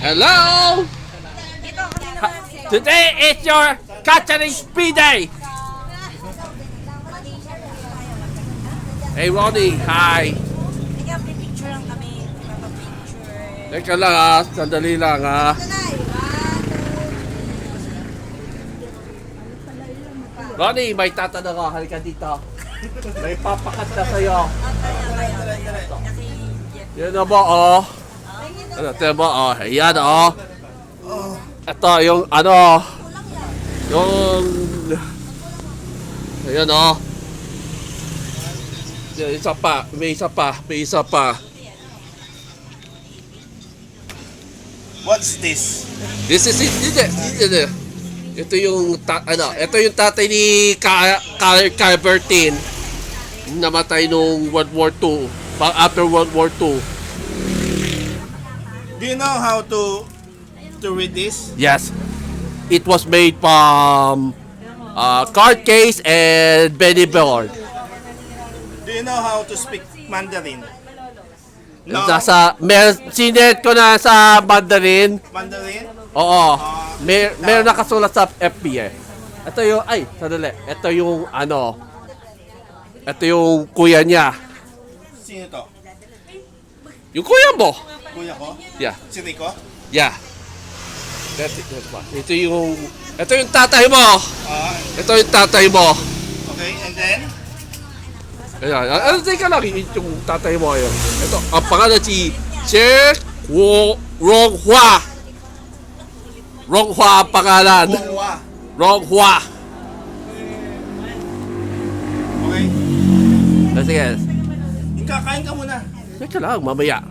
Hello! Today is your catering speed day! Hey Ronnie, hi! Ikaw, picture lang kami. Picture. Teka lang sandali lang Ronnie, may tatanong ako, halika dito. May papakat na sa'yo. Yan na ba, oh? Ano, ito ba, oh? Ayan, oh. Ito, yung, ano, yung, ayan, oh. Yan, isa pa, may isa pa. What's this? This is it. Ito yung ito yung tatay ni Calvertin. Namatay nung World War II. After World War II. Do you know how to read this? Yes. It was made from card case and Benny board. Do you know how to speak Mandarin? No. Sinet ko na sa Mandarin. Mandarin? Oo. Meron nakasulat sa FB eh. Ito yung, sandali. Ito yung, ito yung kuya niya. Sino to? Yung kuya mo. Kuya ko? Yeah. Si Rico? Yeah. Ito yung tatay mo. Ito yung tatay mo. Okay, and then? Ayan. Teka lang, yung tatay mo yun. Ito, ang pangalan si Che Ronghua. Ronghua ang pangalan. Ronghua. Ronghua. Okay. Sige. Kakain ka muna. Teka lang, mamaya.